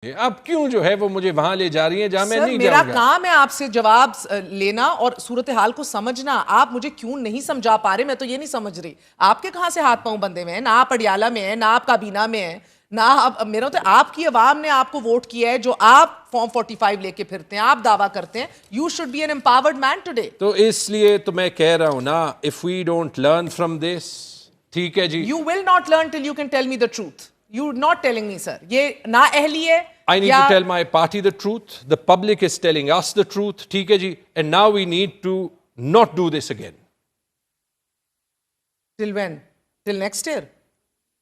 اب کیوں جو ہے وہ مجھے وہاں لے جا رہی ہیں جہاں میں نہیں میرا جاؤں گا. کام ہے آپ سے جواب لینا اور صورتحال کو سمجھنا. آپ مجھے کیوں نہیں سمجھا پا رہے, میں تو یہ نہیں سمجھ رہی آپ کے کہاں سے ہاتھ پاؤں بندے میں ہیں. نہ آپ اڈیالہ میں ہیں, نہ آپ کابینہ میں ہیں, نہ میرا تو آپ کی عوام نے آپ کو ووٹ کیا ہے جو آپ فارم 45 لے کے پھرتے ہیں, آپ دعویٰ کرتے ہیں. You should be an empowered man today. تو اس لیے تو میں کہہ رہا ہوں نا, if we don't learn from this, ٹھیک ہے جی. You will not learn till you can tell me the truth. You not telling me sir, یہ نا اہلی ہے. I need to tell my party the truth. The public is telling us the truth. ٹھیک ہے جی. And now we need to not do this again. Till when? Till next year?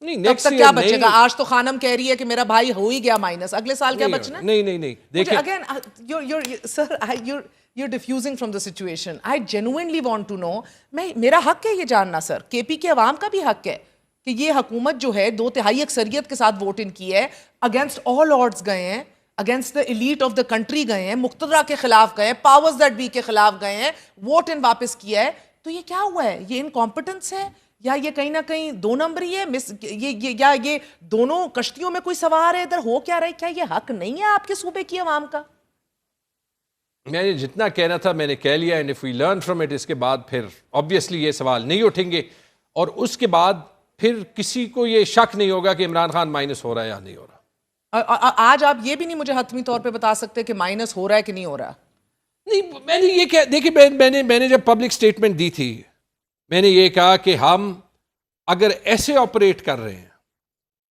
نہیں, تب next تک year کیا بچے نہیں. گا؟ آج تو خانم کہہ رہی ہے کہ میرا بھائی ہو ہی گیا مائنس, اگلے سال کیا بچنا ہے؟ نہیں دیکھیں. Again, sir, you're diffusing from the situation. I genuinely want to know. میرا حق ہے یہ جاننا سر, کے پی کے عوام کا بھی حق ہے کہ یہ حکومت جو ہے 2/3 اکثریت کے ساتھ ووٹ ان کی ہے, اگینسٹ آل آڈز گئے ہیں, against the elite of the country گئے ہیں, مقتدرہ کے خلاف گئے ہیں, پاورز دیٹ بی کے خلاف گئے ہیں, ووٹ ان واپس کیا ہے. تو یہ کیا ہوا ہے؟ یہ انکمپٹنس ہے یا یہ کہیں نہ کہیں دو نمبری ہے, یا یہ دونوں کشتیوں میں کوئی سوار ہے, ادھر ہو کیا رہا ہے؟ کیا یہ حق نہیں ہے آپ کے صوبے کی عوام کا؟ میں نے جتنا کہنا تھا میں نے کہہ لیا. And if we learn from it, اس کے بعد پھر آبویسلی یہ سوال نہیں اٹھیں گے, اور اس کے بعد پھر کسی کو یہ شک نہیں ہوگا کہ عمران خان مائنس ہو رہا ہے یا نہیں ہو رہا. آج آپ یہ بھی نہیں مجھے حتمی طور پہ بتا سکتے کہ مائنس ہو رہا ہے کہ نہیں ہو رہا. نہیں, میں نے یہ کہا, دیکھیں میں نے جب پبلک سٹیٹمنٹ دی تھی, میں نے یہ کہا کہ ہم اگر ایسے آپریٹ کر رہے ہیں,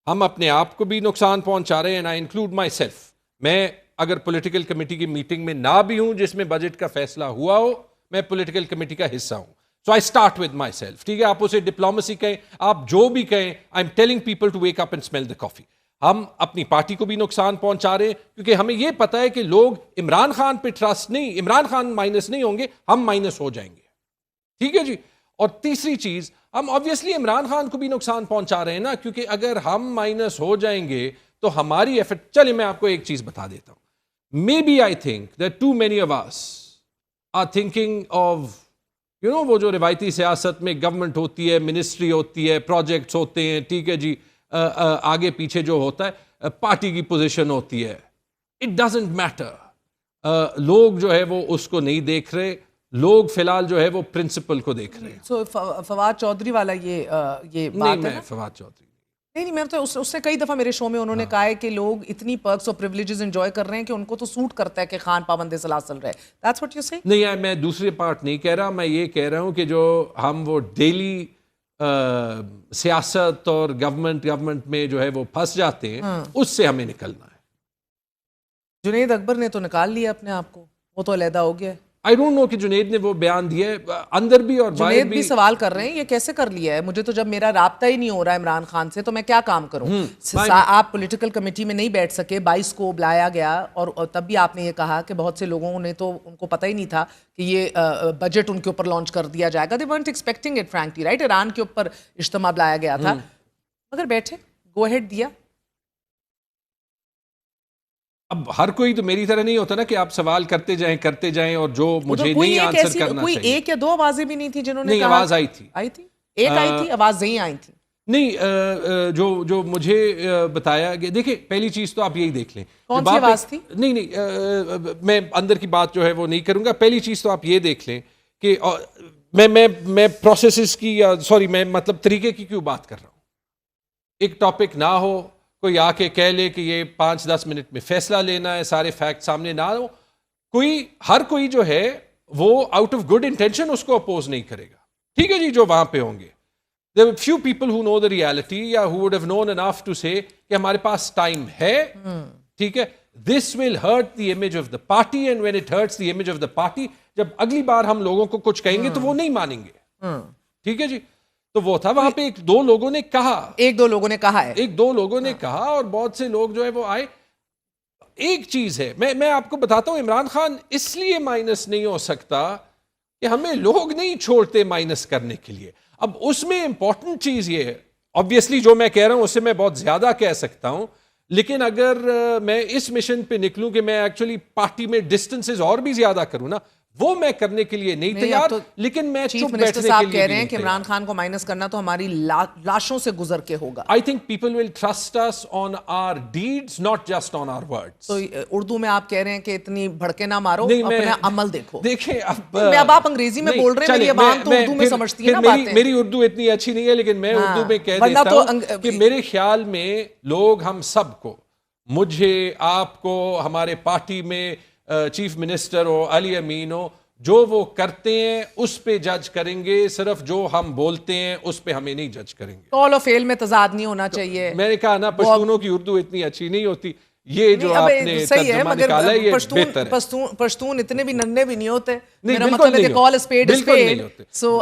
ہم اپنے آپ کو بھی نقصان پہنچا رہے ہیں. And I include my self. میں اگر پولیٹیکل کمیٹی کی میٹنگ میں نہ بھی ہوں جس میں بجٹ کا فیصلہ ہوا ہو, میں پولیٹیکل کمیٹی کا حصہ ہوں. So I start with myself. ٹھیک ہے, آپ اسے ڈپلومسی کہیں, آپ جو بھی کہیں, I'm telling people to wake up and smell the coffee. ہم اپنی پارٹی کو بھی نقصان پہنچا رہے ہیں کیونکہ ہمیں یہ پتا ہے کہ لوگ عمران خان پہ ٹرسٹ نہیں, عمران خان مائنس نہیں ہوں گے, ہم مائنس ہو جائیں گے. ٹھیک ہے جی. اور تیسری چیز, ہم obviously عمران خان کو بھی نقصان پہنچا رہے ہیں نا, کیونکہ اگر ہم مائنس ہو جائیں گے تو ہماری ایفرٹ. چلیں میں آپ کو ایک چیز بتا دیتا ہوں. Maybe I think that too many of us are thinking of وہ جو روایتی سیاست میں گورنمنٹ ہوتی ہے, منسٹری ہوتی ہے, پروجیکٹس ہوتے ہیں, ٹھیک ہے جی, آگے پیچھے جو ہوتا ہے پارٹی کی پوزیشن ہوتی ہے. It doesn't matter. لوگ جو ہے وہ اس کو نہیں دیکھ رہے, لوگ فی الحال جو ہے وہ پرنسپل کو دیکھ رہے ہیں. سو فواد چودھری والا یہ بات ہے. میں فواد چودھری نہیں, میں تو اس سے کئی دفعہ میرے شو میں انہوں نے کہا ہے کہ لوگ اتنی پرکس اور پریولیجز انجوائے کر رہے ہیں کہ ان کو تو سوٹ کرتا ہے کہ خان پابند سلاسل رہے. That's what you say? نہیں, میں دوسرے پارٹ نہیں کہہ رہا. میں یہ کہہ رہا ہوں کہ جو ہم وہ ڈیلی سیاست اور گورنمنٹ میں جو ہے وہ پھنس جاتے ہیں, اس سے ہمیں نکلنا ہے. جنید اکبر نے تو نکال لیا اپنے آپ کو, وہ تو علیحدہ ہو گیا ہے. I don't know کہ جنید نے وہ بیان دیا ہے, اندر بھی اور باہر جنید بھی سوال کر رہے ہیں یہ کیسے کر لیا ہے. مجھے تو جب میرا رابطہ ہی نہیں ہو رہا عمران خان سے تو میں کیا کام کروں. آپ پولیٹیکل کمیٹی میں نہیں بیٹھ سکے, 22 کو بلایا گیا, اور تب بھی آپ نے یہ کہا کہ بہت سے لوگوں نے تو ان کو پتہ ہی نہیں تھا کہ یہ بجٹ ان کے اوپر لانچ کر دیا جائے گا. they weren't expecting it frankly, right? Iran کے اوپر اجتماع بلایا گیا تھا, مگر بیٹھے, گو ہیڈ دیا. اب ہر کوئی تو میری طرح نہیں ہوتا نا کہ آپ سوال کرتے جائیں اور جو مجھے نہیں آنسر کرنا کوئی چاہیے. ایک یا دو آوازیں بھی نہیں تھی جنہوں نے نہیں, کہا. آواز آئی تھی, ایک آئی تھی, آواز نہیں آئی تھی. نہیں, جو مجھے بتایا گیا. دیکھیں, پہلی چیز تو آپ یہی دیکھ لیں کون سی آواز تھی. نہیں, میں اندر کی بات جو ہے وہ نہیں کروں گا. پہلی چیز تو آپ یہ دیکھ لیں کہ میں پروسیسز کی, یا سوری میں مطلب طریقے کی کیوں بات کر رہا ہوں. ایک ٹاپک نہ ہو, کوئی آ کے کہہ لے کہ یہ 5-10 منٹ میں فیصلہ لینا ہے, سارے فیکٹ سامنے نہ ہو. ہر کوئی جو ہے وہ آؤٹ آف گڈ انٹینشن اس کو اپوز نہیں کرے گا. ٹھیک ہے جی, جو وہاں پہ ہوں گے. There are few people who know the reality, یا who would have known enough to say کہ ہمارے پاس ٹائم ہے. ٹھیک ہے, this will hurt the image of the party, and when it hurts the image of the party, جب اگلی بار ہم لوگوں کو کچھ کہیں گے تو وہ نہیں مانیں گے. ٹھیک ہے جی. تو وہ تھا وہاں پہ ایک دو لوگوں نے کہا, اور بہت سے لوگ جو ہے وہ آئے. ایک چیز ہے, میں آپ کو بتاتا ہوں, عمران خان اس لیے مائنس نہیں ہو سکتا کہ ہمیں لوگ نہیں چھوڑتے مائنس کرنے کے لیے. اب اس میں امپورٹنٹ چیز یہ ہے, obviously جو میں کہہ رہا ہوں اس سے میں بہت زیادہ کہہ سکتا ہوں, لیکن اگر میں اس مشن پہ نکلوں کہ میں ایکچولی پارٹی میں ڈسٹنسز اور بھی زیادہ کروں نا, وہ میں کرنے کے لیے نہیں تیار, لیکن میں چیف چپ منسٹر بیٹھنے صاحب کے لیے کہہ بھی رہے ہیں نہیں کہ تیار. عمران خان کو مائنس کرنا تو ہماری لاشوں سے گزر کے ہوگا. I think people will trust us on our deeds, not just on our words. تو اردو میں آپ کہہ رہے ہیں کہ اتنی بھڑکے نہ مارو, اپنا عمل دیکھو. دیکھیں اب میں اب آپ انگریزی میں بول رہے ہیں, میری عوام تو اردو میں سمجھتی ہے نا باتیں. میری اردو اتنی اچھی نہیں ہے, لیکن میں اردو میں کہہ دیتا ہوں کہ میرے خیال میں لوگ ہم سب کو, مجھے, آپ کو, ہمارے پارٹی میں چیف منسٹر ہو, علی امین ہو, جو وہ کرتے ہیں اس پہ جج کریں گے, صرف جو ہم بولتے ہیں اس پہ ہمیں نہیں جج کریں گے. کال اور فیل میں تضاد نہیں ہونا چاہیے. میں نے کہا نا پشتونوں کی اردو اتنی اچھی نہیں ہوتی, یہ جو آپ نے ترجمہ نکالا ہے یہ بہتر ہے. پشتون اتنے بھی ننھے بھی نہیں ہوتے. نہیں, میرا بالکل مطلب ہے نہیں کہ call a spade a بالکل نہیں spade. ہوتے. So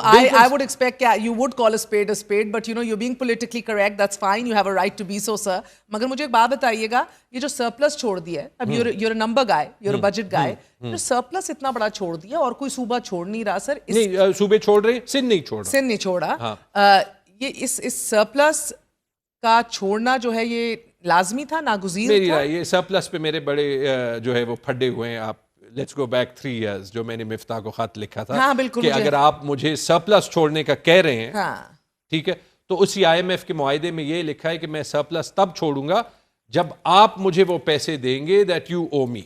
I would expect you would call a spade, but you know you're being politically correct. That's fine. You have a right to be so, sir. مگر مجھے ایک بات بتائیے گا, یہ جو سرپلس چھوڑ دیا ہے, اب you're a number guy, you're a budget guy, جو سرپلس اتنا بڑا چھوڑ دیا اور کوئی صوبہ چھوڑ نہیں رہا سر. نہیں, صوبے چھوڑ رہے ہیں, سندھ نہیں چھوڑا. سندھ نہیں چھوڑا. یہ اس سرپلس کا چھوڑنا جو ہے یہ لازمی تھا, ناگزیر میری تھا. رائے یہ سرپلس پہ میرے بڑے جو ہے وہ پھڈے ہوئے ہیں. آپ لیٹس گو بیک 3 years جو میں نے مفتاح کو خط لکھا تھا ہاں بالکل, کہ اگر آپ مجھے سرپلس چھوڑنے کا کہہ رہے ہیں, ہاں ٹھیک ہے, تو اسی IMF کے معاہدے میں یہ لکھا ہے کہ میں سرپلس تب چھوڑوں گا جب آپ مجھے وہ پیسے دیں گے that you owe me.